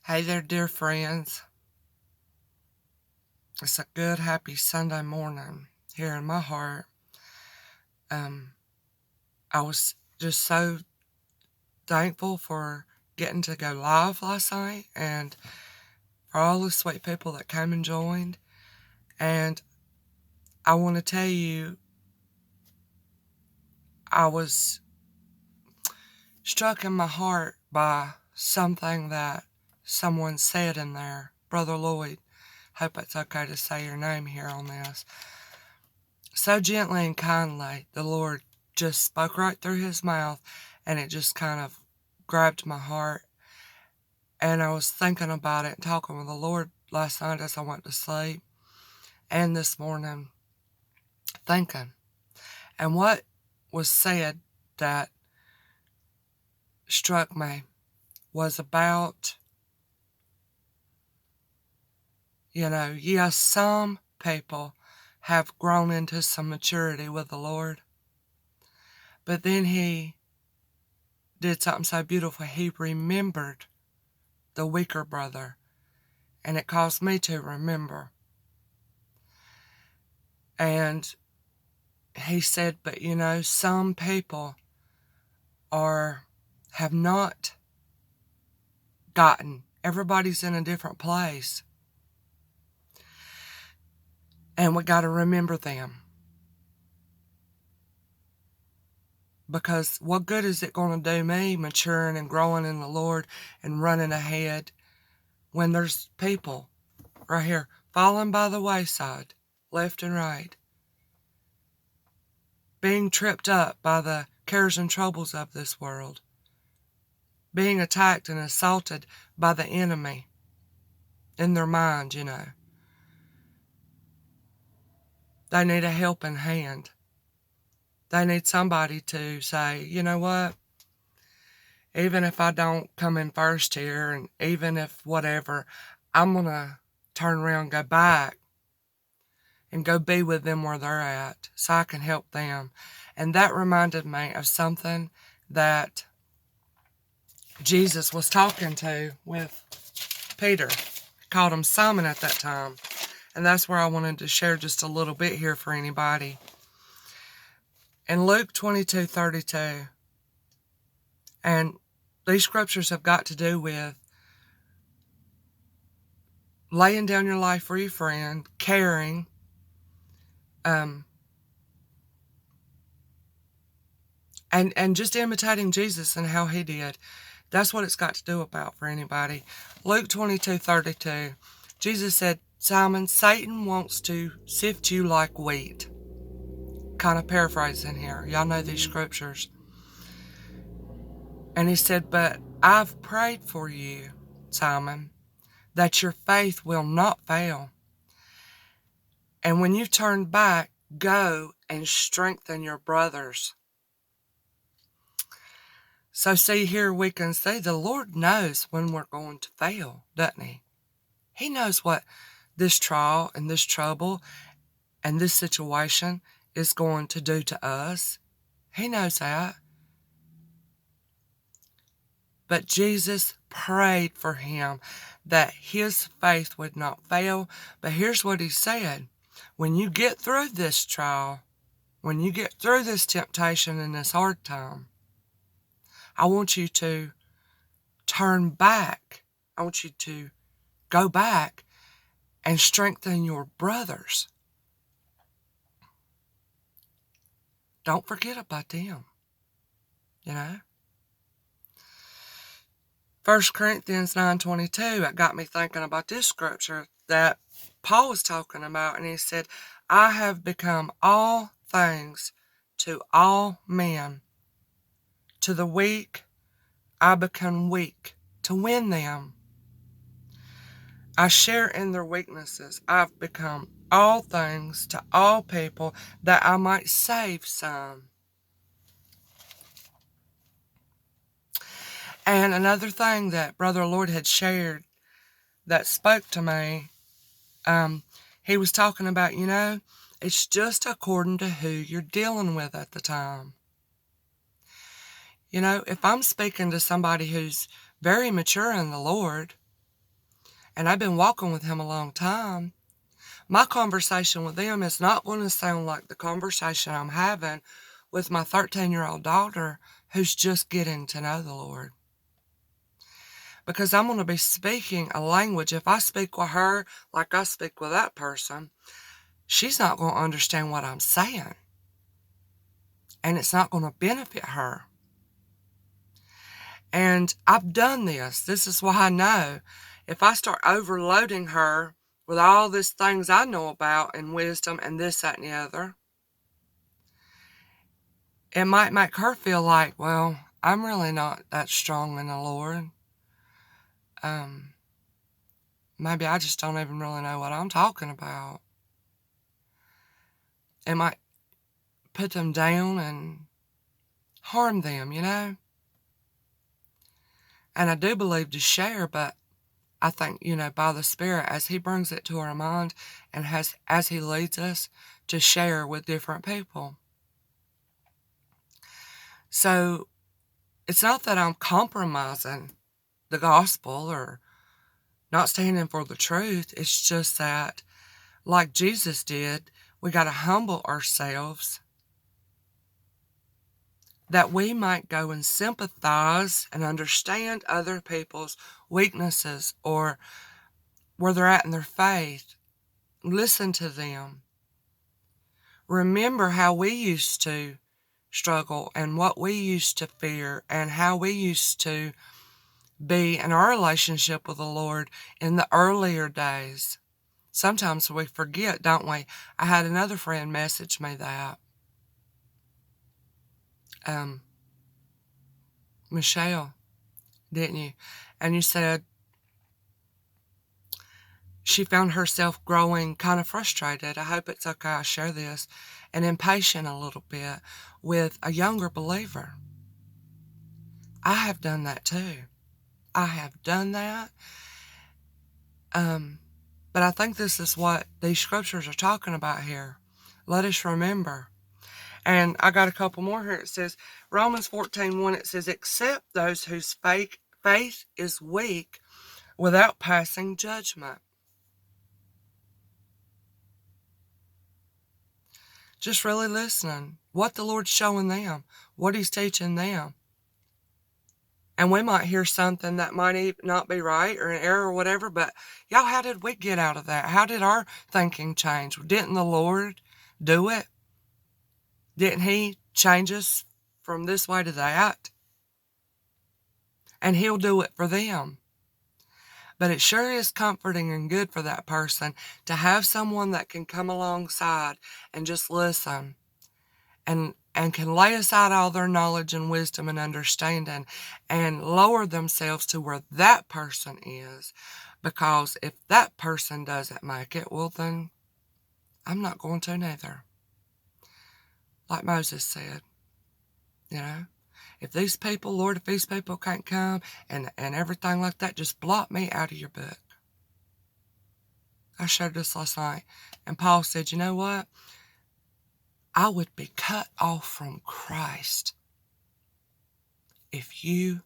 Hey there, dear friends. It's a good, happy Sunday morning here in my heart. Um, I was just so thankful for getting to go live last night and for all the sweet people that came and joined. And I want to tell you, I was struck in my heart by something that someone said in there. Brother Lloyd, hope it's okay to say your name here on this. So gently and kindly, the Lord just spoke right through his mouth, and it just kind of grabbed my heart. And I was thinking about it and talking with the Lord last night as I went to sleep, and this morning, thinking. And what was said that struck me was about, yes, some people have grown into some maturity with the Lord, but then he did something so beautiful. He remembered the weaker brother, and it caused me to remember. And he said, but some people have not gotten. Everybody's in a different place. And we got to remember them. Because what good is it going to do me maturing and growing in the Lord and running ahead when there's people right here falling by the wayside, left and right, being tripped up by the cares and troubles of this world, being attacked and assaulted by the enemy in their mind, They need a helping hand. They need somebody to say, you know what? Even if I don't come in first here, and even if whatever, I'm going to turn around and go back and go be with them where they're at so I can help them. And that reminded me of something that Jesus was talking to with Peter. He called him Simon at that time. And that's where I wanted to share just a little bit here for anybody. In Luke 22:32, and these scriptures have got to do with laying down your life for your friend, caring, and just imitating Jesus and how he did. That's what it's got to do about for anybody. Luke 22:32, Jesus said, Simon, Satan wants to sift you like wheat. Kind of paraphrasing here. Y'all know these scriptures. And he said, but I've prayed for you, Simon, that your faith will not fail. And when you turn back, go and strengthen your brothers. So see here we can see the Lord knows when we're going to fail, doesn't he? He knows what this trial and this trouble and this situation is going to do to us. He knows that. But Jesus prayed for him that his faith would not fail. But here's what he said. When you get through this trial, when you get through this temptation and this hard time, I want you to turn back. I want you to go back and strengthen your brothers. Don't forget about them, 1 Corinthians 9:22, it got me thinking about this scripture that Paul was talking about, and he said, I have become all things to all men. To the weak, I become weak to win them. I share in their weaknesses. I've become all things to all people that I might save some. And another thing that Brother Lloyd had shared that spoke to me, he was talking about, it's just according to who you're dealing with at the time. If I'm speaking to somebody who's very mature in the Lord, and I've been walking with him a long time, my conversation with them is not going to sound like the conversation I'm having with my 13-year-old daughter who's just getting to know the Lord. Because I'm going to be speaking a language. If I speak with her like I speak with that person, she's not going to understand what I'm saying. And it's not going to benefit her. And I've done this. This is why I know if I start overloading her with all these things I know about and wisdom and this, that, and the other, it might make her feel like, well, I'm really not that strong in the Lord. Maybe I just don't even really know what I'm talking about. It might put them down and harm them, you know? And I do believe to share, but I think, by the Spirit, as He brings it to our mind and as He leads us to share with different people. So it's not that I'm compromising the gospel or not standing for the truth. It's just that, like Jesus did, we got to humble ourselves that we might go and sympathize and understand other people's weaknesses or where they're at in their faith. Listen to them. Remember how we used to struggle and what we used to fear and how we used to be in our relationship with the Lord in the earlier days. Sometimes we forget, don't we? I had another friend message me that. Michelle, didn't you? And you said she found herself growing kind of frustrated. I hope it's okay I share this. And impatient a little bit with a younger believer. I have done that too. I have done that. But I think this is what these scriptures are talking about here. Let us remember. And I got a couple more here. It says, Romans 14:1, it says, accept those whose faith is weak without passing judgment. Just really listening. What the Lord's showing them. What He's teaching them. And we might hear something that might not be right or an error or whatever, but y'all, how did we get out of that? How did our thinking change? Didn't the Lord do it? Didn't He change us from this way to that? And He'll do it for them. But it sure is comforting and good for that person to have someone that can come alongside and just listen and can lay aside all their knowledge and wisdom and understanding and lower themselves to where that person is. Because if that person doesn't make it, well then, I'm not going to neither. Like Moses said, if these people, Lord, if these people can't come and everything like that, just blot me out of your book. I shared this last night, and Paul said, you know what? I would be cut off from Christ if you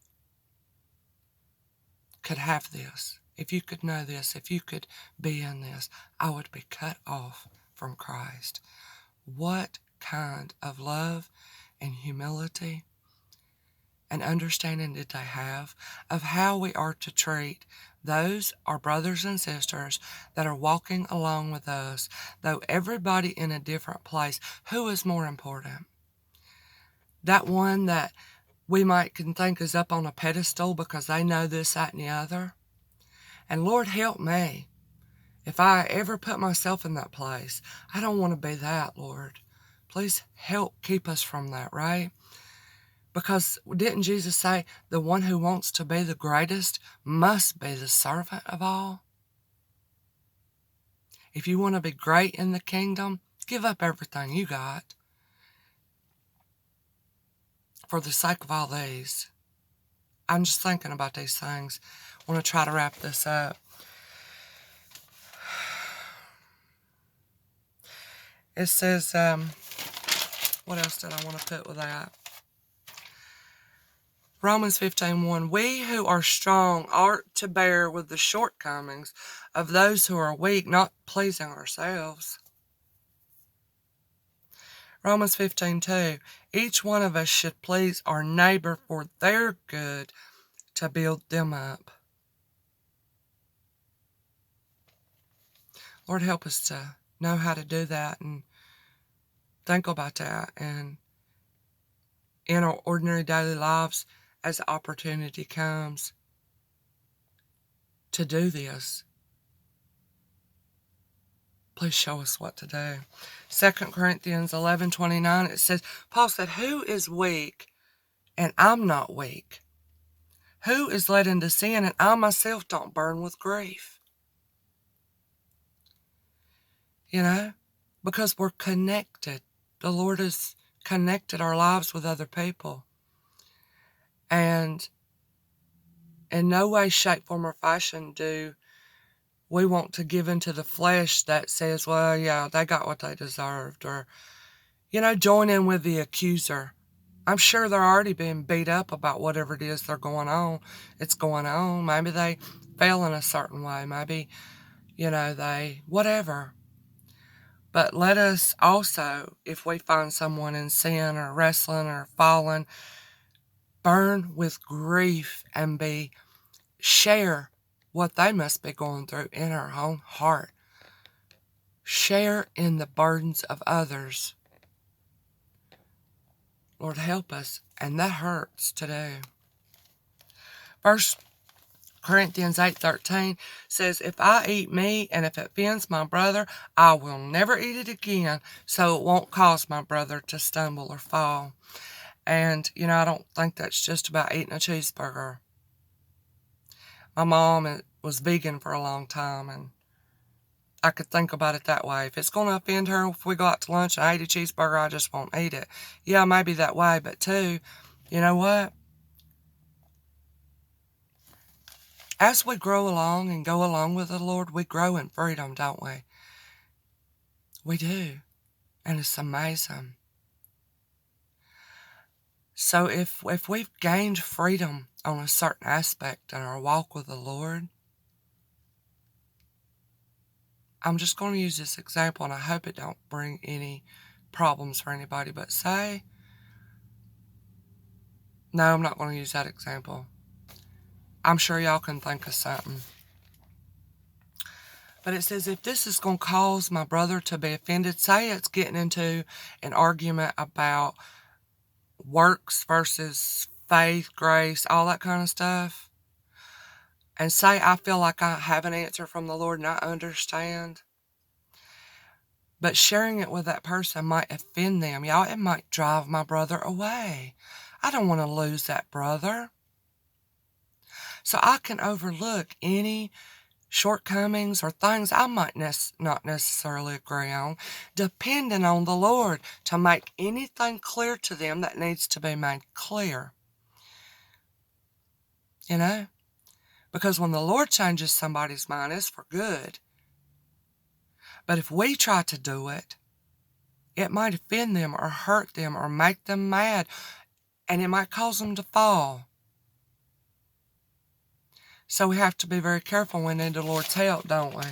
could have this, if you could know this, if you could be in this. I would be cut off from Christ. What kind of love and humility and understanding did they have of how we are to treat those, our brothers and sisters, that are walking along with us, though everybody in a different place? Who is more important? That one that we can think is up on a pedestal because they know this, that, and the other? And Lord, help me. If I ever put myself in that place, I don't want to be that, Lord. Please help keep us from that, right? Because didn't Jesus say the one who wants to be the greatest must be the servant of all? If you want to be great in the kingdom, give up everything you got for the sake of all these. I'm just thinking about these things. I want to try to wrap this up. It says, what else did I want to put with that? Romans 15:1, we who are strong ought to bear with the shortcomings of those who are weak, not pleasing ourselves. Romans 15:2, each one of us should please our neighbor for their good, to build them up. Lord, help us to know how to do that and think about that, and in our ordinary daily lives, as the opportunity comes to do this, please show us what to do. 2 Corinthians 11:29, it says, Paul said, who is weak and I'm not weak? Who is led into sin and I myself don't burn with grief? You know, because we're connected. The Lord has connected our lives with other people. And in no way, shape, form, or fashion do we want to give into the flesh that says, well, yeah, they got what they deserved. Or, you know, join in with the accuser. I'm sure they're already being beat up about whatever it is it's going on. Maybe they fell in a certain way. Maybe, you know, whatever. But let us also, if we find someone in sin or wrestling or fallen, burn with grief and share what they must be going through in our own heart. Share in the burdens of others. Lord, help us, and that hurts to do. 1 Corinthians 8:13 says, if I eat meat and if it offends my brother, I will never eat it again, so it won't cause my brother to stumble or fall. And, you know, I don't think that's just about eating a cheeseburger. My mom was vegan for a long time, and I could think about it that way. If it's going to offend her, if we go out to lunch and I eat a cheeseburger, I just won't eat it. Yeah, maybe that way, but too, you know what? As we grow along and go along with the Lord, we grow in freedom, don't we? We do. And it's amazing. So if we've gained freedom on a certain aspect in our walk with the Lord, I'm just going to use this example, and I hope it don't bring any problems for anybody, but no, I'm not going to use that example. I'm sure y'all can think of something. But it says, if this is going to cause my brother to be offended, say it's getting into an argument about works versus faith, grace, all that kind of stuff, and say I feel like I have an answer from the Lord and I understand, but sharing it with that person might offend them. Y'all, it might drive my brother away. I don't want to lose that brother. So I can overlook any shortcomings or things I might not necessarily agree on, depending on the Lord to make anything clear to them that needs to be made clear. You know? Because when the Lord changes somebody's mind, it's for good. But if we try to do it, it might offend them or hurt them or make them mad, and it might cause them to fall. So we have to be very careful. We need the Lord's help, don't we?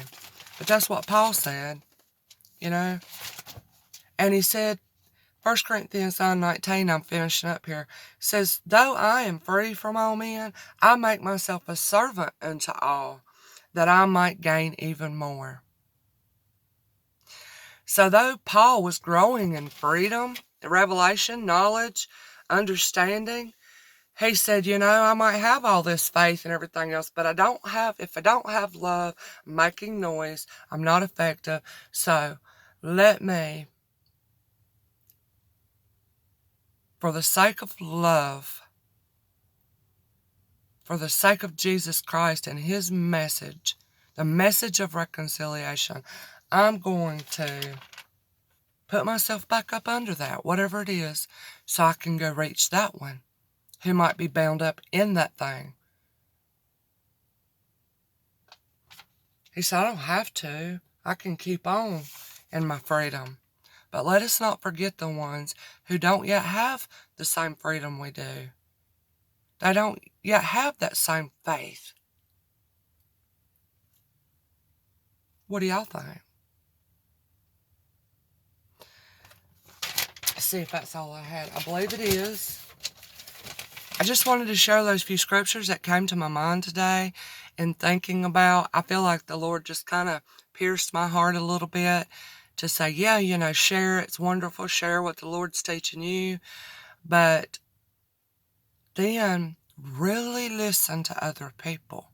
But that's what Paul said, you know. And he said, 1 Corinthians 9:19, I'm finishing up here, says, though I am free from all men, I make myself a servant unto all, that I might gain even more. So though Paul was growing in freedom, revelation, knowledge, understanding, he said, you know, I might have all this faith and everything else, but if I don't have love, I'm making noise, I'm not effective. So let me, for the sake of love, for the sake of Jesus Christ and his message, the message of reconciliation, I'm going to put myself back up under that, whatever it is, so I can go reach that one who might be bound up in that thing. He said, I don't have to. I can keep on in my freedom. But let us not forget the ones who don't yet have the same freedom we do. They don't yet have that same faith. What do y'all think? Let's see if that's all I had. I believe it is. I just wanted to share those few scriptures that came to my mind today and thinking about. I feel like the Lord just kind of pierced my heart a little bit to say, yeah, share. It's wonderful. Share what the Lord's teaching you. But then really listen to other people.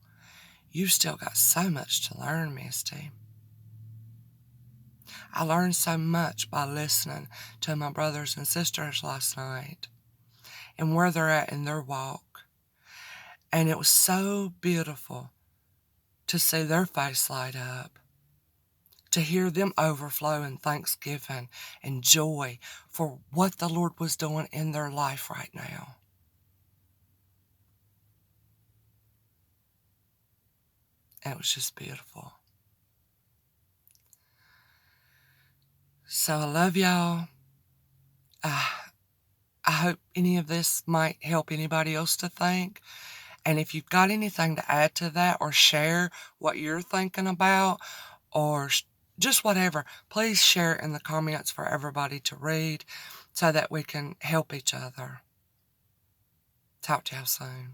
You still got so much to learn, Misty. I learned so much by listening to my brothers and sisters last night and where they're at in their walk. And it was so beautiful to see their face light up, to hear them overflow in thanksgiving and joy for what the Lord was doing in their life right now. It was just beautiful. So I love y'all. I hope any of this might help anybody else to think. And if you've got anything to add to that or share what you're thinking about or just whatever, please share it in the comments for everybody to read so that we can help each other. Talk to y'all soon.